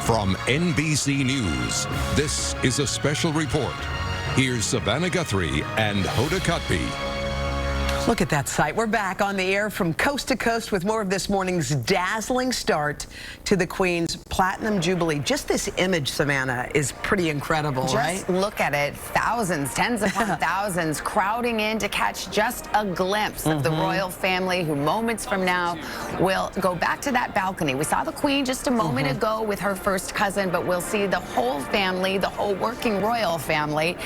From NBC News, this is a special report. Here's Savannah Guthrie and Hoda Kotb. Look at that sight. We're back on the air from coast to coast with more of this morning's dazzling start to the Queen's Platinum Jubilee. Just this image, Savannah, is pretty incredible, right? Just look at it. Thousands, tens upon thousands crowding in to catch just a glimpse of the royal family who moments from now will go back to that balcony. We saw the Queen just a moment ago with her first cousin, but we'll see the whole family, the whole working royal family,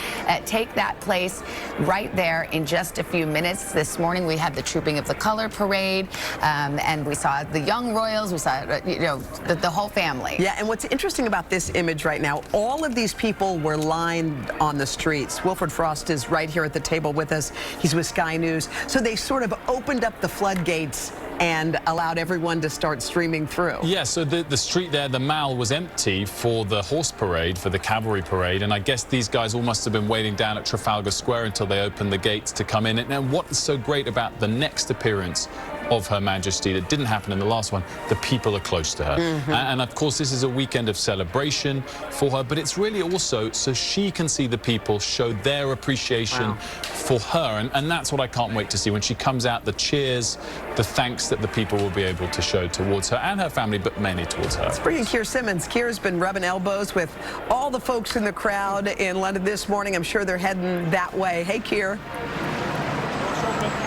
take that place right there in just a few minutes. This morning we had the Trooping of the Color Parade, and we saw the young royals, we saw, the whole family. Yeah, and what's interesting about this image right now, all of these people were lined on the streets. Wilfred Frost is right here at the table with us. He's with Sky News. So they sort of opened up the floodgates and allowed everyone to start streaming through. Yeah, so the street there, the Mall, was empty for the horse parade, for the cavalry parade, and I guess these guys all must have been waiting down at Trafalgar Square until they opened the gates to come in. And what is so great about the next appearance of Her Majesty that didn't happen in the last one, the people are close to her. And of course this is a weekend of celebration for her, but it's really also so she can see the people show their appreciation for her, and that's what I can't wait to see when she comes out, the cheers, the thanks that the people will be able to show towards her and her family, but mainly towards her. Let's bring in Keir Simmons. Keir's been rubbing elbows with all the folks in the crowd in London this morning. I'm sure they're heading that way. Hey, Keir.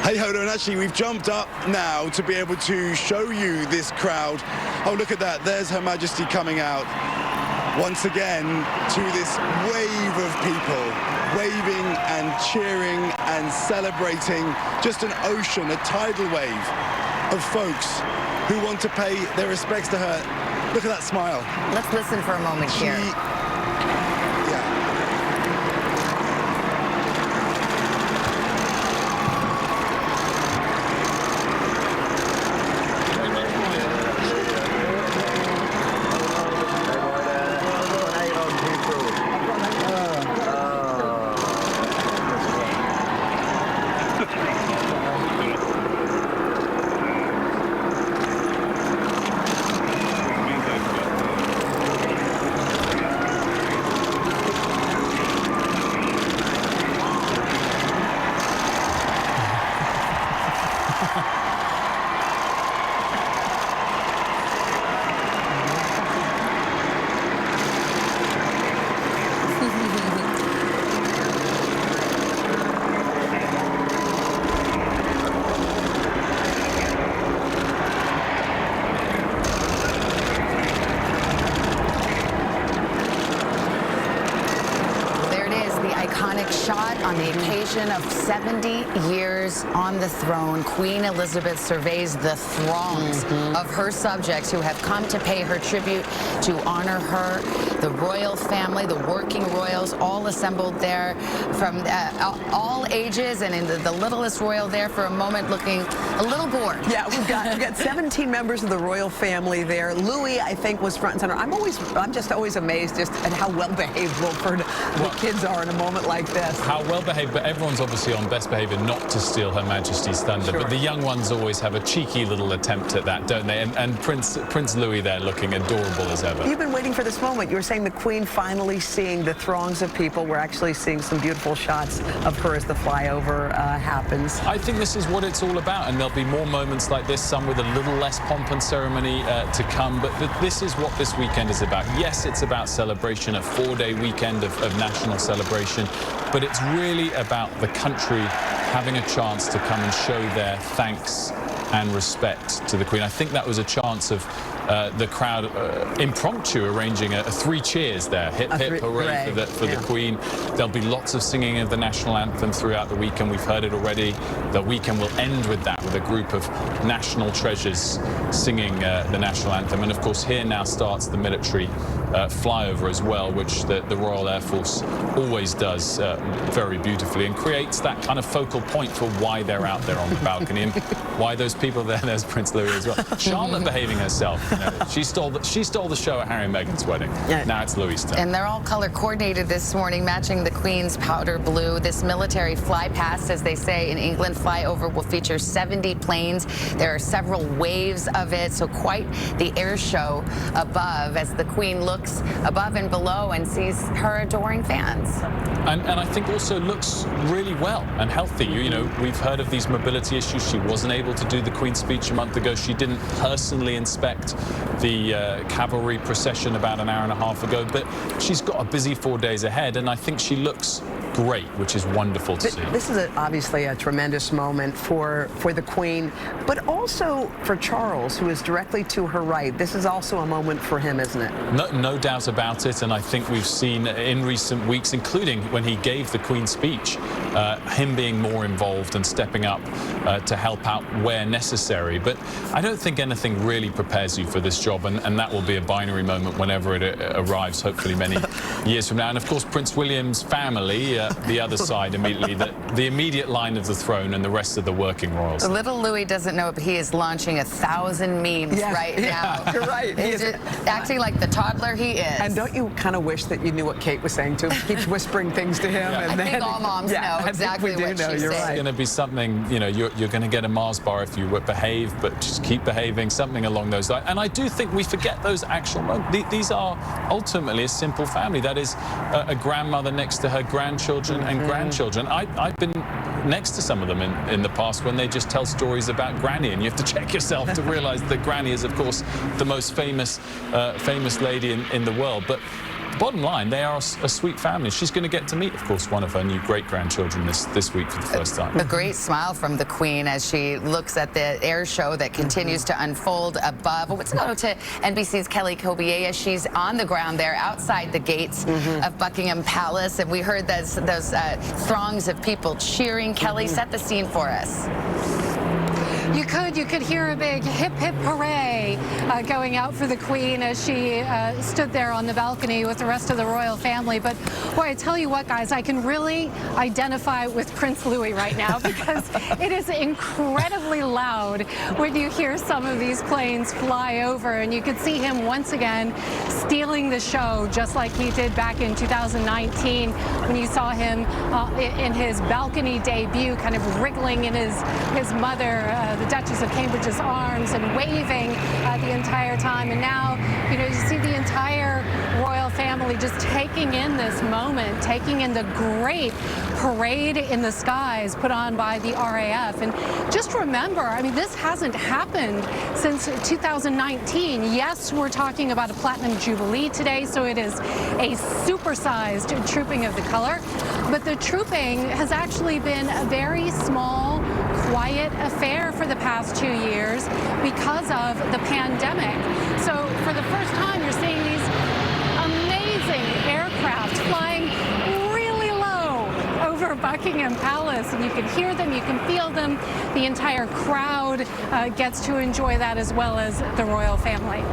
Hey, Hoda, and actually we've jumped up now to be able to show you this crowd. Oh, look at that. There's Her Majesty coming out once again to this wave of people, waving and cheering and celebrating. Just an ocean, a tidal wave of folks who want to pay their respects to her. Look at that smile. Let's listen for a moment here. Shot on the occasion of 70 years on the throne. Queen Elizabeth surveys the throngs of her subjects who have come to pay her tribute, to honor her. The royal family, the working royals, all assembled there from all ages, and in the littlest royal there for a moment looking a little bored. Yeah, we've got 17 members of the royal family there. Louis, I think, was front and center. I'm just always amazed just at how well behaved Wilfred the kids are in a moment like this. How well behaved, but everyone's obviously on best behavior not to steal Her Majesty's thunder. But the young ones always have a cheeky little attempt at that, don't they? And Prince Louis there looking adorable as ever. You've been waiting for this moment. You were saying the Queen finally seeing the throngs of people. We're actually seeing some beautiful shots of her as the flyover happens. I think this is what it's all about, and there'll be more moments like this, some with a little less pomp and ceremony to come, but this is what this weekend is about. Yes, it's about celebration, a 4-day weekend of national celebration, but it's really about the country having a chance to come and show their thanks and respect to the Queen. I think that was a chance of the crowd impromptu arranging a 3 cheers there. Hip, hip, hooray for the Queen. There'll be lots of singing of the national anthem throughout the weekend. We've heard it already. The weekend will end with that, with a group of national treasures singing the national anthem. And of course, here now starts the military flyover as well, which the Royal Air Force always does very beautifully, and creates that kind of focal point for why they're out there on the balcony and why those people there. There's Prince Louis as well. Charlotte behaving herself. She stole the show at Harry and Meghan's wedding. Yeah. Now it's Louis' turn. And they're all color coordinated this morning, matching the Queen's powder blue. This military fly past, as they say in England, flyover will feature 70 planes. There are several waves of it, so quite the air show above as the Queen looks above and below and sees her adoring fans. And I think also looks really well and healthy. You know, we've heard of these mobility issues. She wasn't able to do the Queen's speech a month ago. She didn't personally inspect the cavalry procession about an hour and a half ago, but she's got a busy 4 days ahead, and I think she looks great, which is wonderful to see. This is obviously a tremendous moment for the Queen, but also for Charles, who is directly to her right. This is also a moment for him, isn't it? No doubt about it, and I think we've seen in recent weeks, including when he gave the Queen's speech, him being more involved and stepping up to help out where necessary. But I don't think anything really prepares you for this job, and that will be a binary moment whenever it arrives, hopefully many years from now. And of course, Prince William's family, the other side immediately, the immediate line of the throne, and the rest of the working royals. The little Louis doesn't know it, but he is launching 1,000 memes right now. You're right. He's just acting like the toddler he is. And don't you kind of wish that you knew what Kate was saying to him? He keeps whispering things to him. I think all moms know exactly what she's saying. It's going to be something, you know, you're going to get a Mars bar if you behave, but just keep behaving, something along those lines. And I do think we forget those actual moments. These are ultimately a simple family. That is a grandmother next to her grandchildren and grandchildren. I've been next to some of them in the past when they just tell stories about Granny, and you have to check yourself to realize that Granny is, of course, the most famous lady in the world. But bottom line, they are a sweet family. She's going to get to meet, of course, one of her new great-grandchildren this week for the first time. A great smile from the Queen as she looks at the air show that continues to unfold above. Let's go to NBC's Kelly Kobiea. She's on the ground there outside the gates of Buckingham Palace, and we heard those throngs of people cheering. Kelly, set the scene for us. You could hear a big hip hip hooray going out for the Queen as she stood there on the balcony with the rest of the royal family. But boy, I tell you what, guys, I can really identify with Prince Louis right now because it is incredibly loud when you hear some of these planes fly over, and you could see him once again stealing the show just like he did back in 2019 when you saw him in his balcony debut, kind of wriggling in his mother, the Duchess of Cambridge's arms, and waving the entire time. And now, you know, you see the entire royal family just taking in this moment, taking in the great parade in the skies put on by the RAF. And just remember, I mean, this hasn't happened since 2019. Yes, we're talking about a Platinum Jubilee today, so it is a supersized trooping of the color. But the trooping has actually been a very small, quiet affair for the past 2 years because of the pandemic. So for the first time, you're seeing these amazing aircraft flying really low over Buckingham Palace, and you can hear them, you can feel them. The entire crowd gets to enjoy that, as well as the royal family.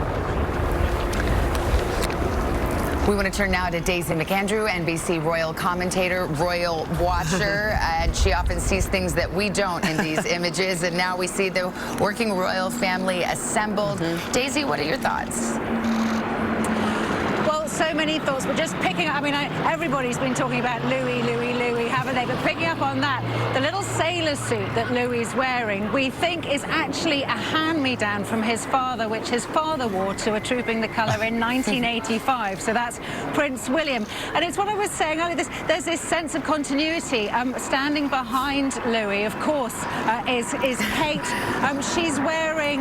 We want to turn now to Daisy McAndrew, NBC royal commentator, royal watcher, and she often sees things that we don't in these images, and now we see the working royal family assembled. Daisy, what are your thoughts? Well, so many thoughts, but just picking up, I mean, everybody's been talking about Louis, haven't they? But picking up on that, the little sailor suit that Louis is wearing, we think is actually a hand-me-down from his father, which his father wore to a Trooping the Colour in 1985. So that's Prince William. And it's what I was saying earlier, there's this sense of continuity. Standing behind Louis, of course, is Kate. She's wearing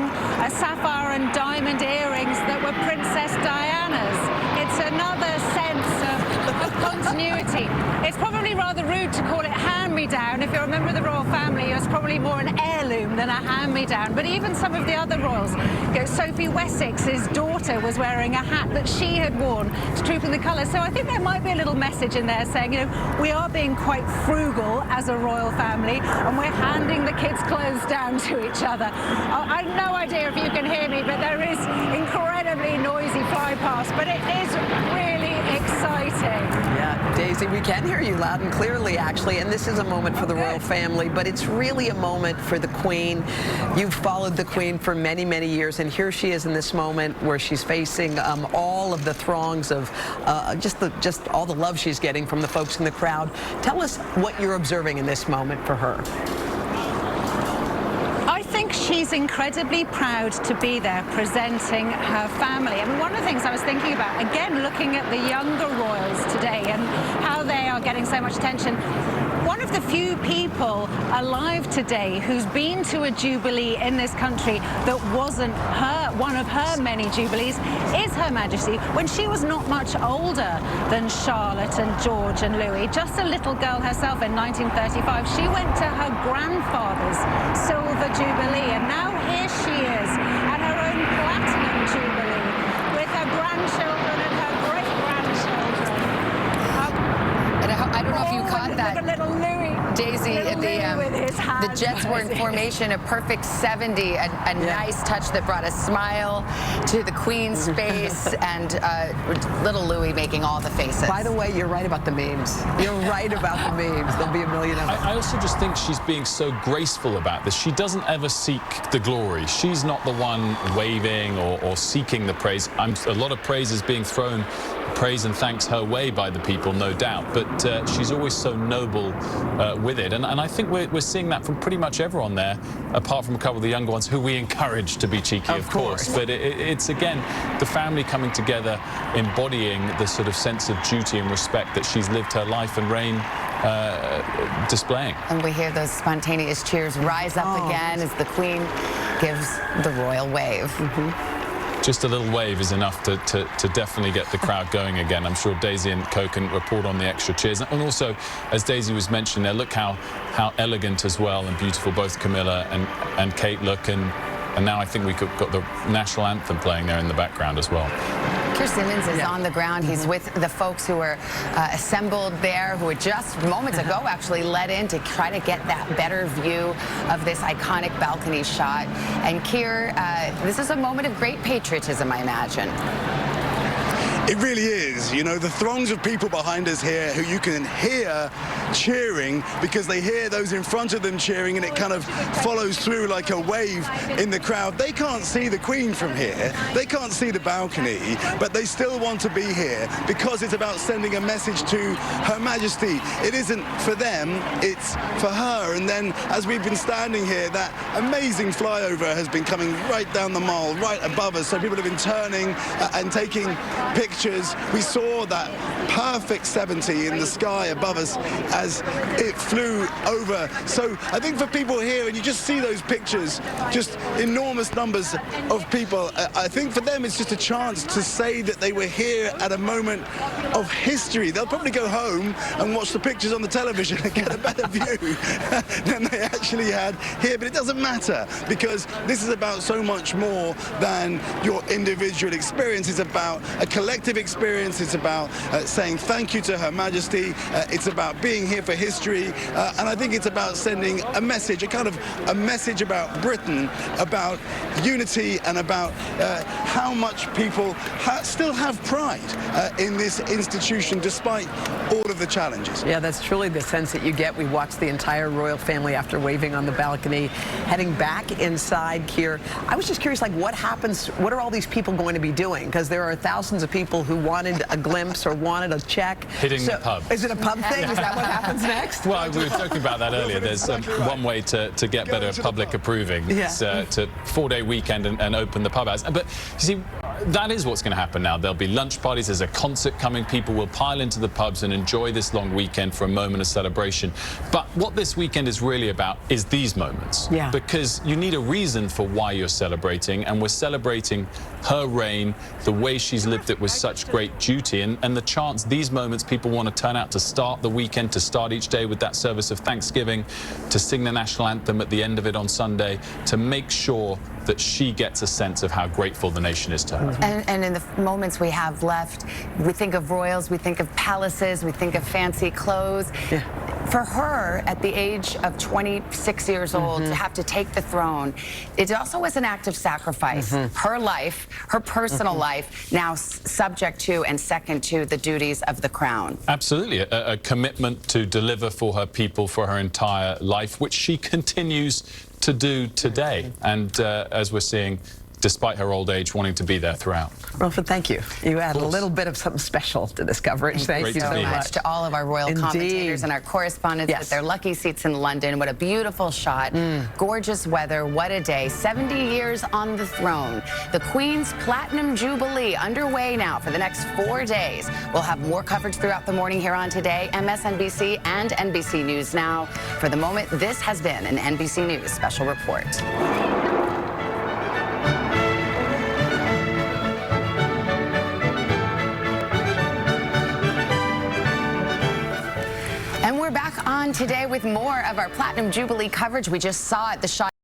sapphire and diamond earrings that were Princess Diana's. It's another sense of continuity. It's probably rather rude to call it hand-me-down. If you're a member of the royal family, it's probably more an heirloom than a hand-me-down. But even some of the other royals, you know, Sophie Wessex's daughter was wearing a hat that she had worn to Trooping the Colour. So I think there might be a little message in there saying, you know, we are being quite frugal as a royal family, and we're handing the kids' clothes down to each other. I have no idea if you can hear me, but there is incredibly noisy fly past, but it is really exciting. exciting. Yeah, Daisy, we can hear you loud and clearly, actually, and this is a moment for the royal family, but it's really a moment for the Queen. You've followed the Queen for many, many years, and here she is in this moment where she's facing all of the throngs of just all the love she's getting from the folks in the crowd. Tell us what you're observing in this moment for her. I think she's incredibly proud to be there presenting her family. I mean, one of the things I was thinking about, again, looking at the younger royals today and how they are getting so much attention, one of the few people alive today who's been to a jubilee in this country that wasn't one of her many jubilees is Her Majesty. When she was not much older than Charlotte and George and Louis, just a little girl herself in 1935, she went to her grandfather's silver jubilee, and now here she is at her own platinum jubilee with her grandchildren and her great-grandchildren. I don't know if you caught that, look at little Louis. Daisy, the Jets were in formation, a perfect 70, a nice touch that brought a smile to the Queen's face, and little Louis making all the faces. By the way, you're right about the memes. You're right about the memes. There'll be a million of them. I also just think she's being so graceful about this. She doesn't ever seek the glory. She's not the one waving or seeking the praise. A lot of praise is being thrown, praise and thanks her way by the people, no doubt, but she's always so noble with it, and I think we're seeing that from pretty much everyone there, apart from a couple of the younger ones who we encourage to be cheeky, of course. But it's again the family coming together, embodying the sort of sense of duty and respect that she's lived her life and reign displaying. And we hear those spontaneous cheers rise up again as the Queen gives the royal wave. Just a little wave is enough to definitely get the crowd going again. I'm sure Daisy and Co can report on the extra cheers. And also, as Daisy was mentioning there, look how elegant as well and beautiful both Camilla and Kate look. And now I think we've got the national anthem playing there in the background as well. Keir Simmons is on the ground. He's with the folks who were assembled there, who were just moments ago actually let in to try to get that better view of this iconic balcony shot. And Keir, this is a moment of great patriotism, I imagine. It really is. You know, the throngs of people behind us here who you can hear cheering because they hear those in front of them cheering, and it kind of follows through like a wave in the crowd. They can't see the Queen from here. They can't see the balcony, but they still want to be here because it's about sending a message to Her Majesty. It isn't for them, it's for her. And then as we've been standing here, that amazing flyover has been coming right down the mall, right above us. So people have been turning and taking pictures. We saw that perfect 70 in the sky above us as it flew over. So I think for people here, and you just see those pictures, just enormous numbers of people, I think for them it's just a chance to say that they were here at a moment of history. They'll probably go home and watch the pictures on the television and get a better view than they actually had here. But it doesn't matter, because this is about so much more than your individual experience. It's about a collective experience. It's about saying thank you to Her Majesty. It's about being here for history, and I think it's about sending a message, a message about Britain, about unity, and about how much people still have pride in this institution despite all of the challenges. Yeah, that's truly the sense that you get. We watched the entire royal family after waving on the balcony, heading back inside. Keir, I was just curious, like, what happens? What are all these people going to be doing? Because there are thousands of people who wanted a glimpse or wanted a check. Hitting the pub. Is it a pub thing? Is that what happens next? Well, we were talking about that earlier. There's one way to get better public approving. It's to 4-day weekend and open the pub hours. But you see, that is what's going to happen now. There'll be lunch parties. There's a concert coming. People will pile into the pubs and enjoy this long weekend for a moment of celebration. But what this weekend is really about is these moments. Yeah. Because you need a reason for why you're celebrating, and we're celebrating her reign, the way she's lived it with such great duty, and the chance these moments people want to turn out to start the weekend, to start each day with that service of thanksgiving, to sing the national anthem at the end of it on Sunday, to make sure that she gets a sense of how grateful the nation is to her. And in the moments we have left, we think of royals, we think of palaces, we think of fancy clothes. For her, at the age of 26 years old, to have to take the throne, it also was an act of sacrifice. Her life, her personal life, now subject to and second to the duties of the crown. Absolutely, a commitment to deliver for her people for her entire life, which she continues to do today. And as we're seeing, despite her old age, wanting to be there throughout. Wilfred, thank you. You add a little bit of something special to this coverage. Thank you so much. To all of our royal commentators and our correspondents with their lucky seats in London. What a beautiful shot. Gorgeous weather. What a day. 70 years on the throne. The Queen's Platinum Jubilee underway now for the next 4 days. We'll have more coverage throughout the morning here on Today, MSNBC and NBC News Now. For the moment, this has been an NBC News special report. And we're back on Today with more of our Platinum Jubilee coverage. We just saw it, the shot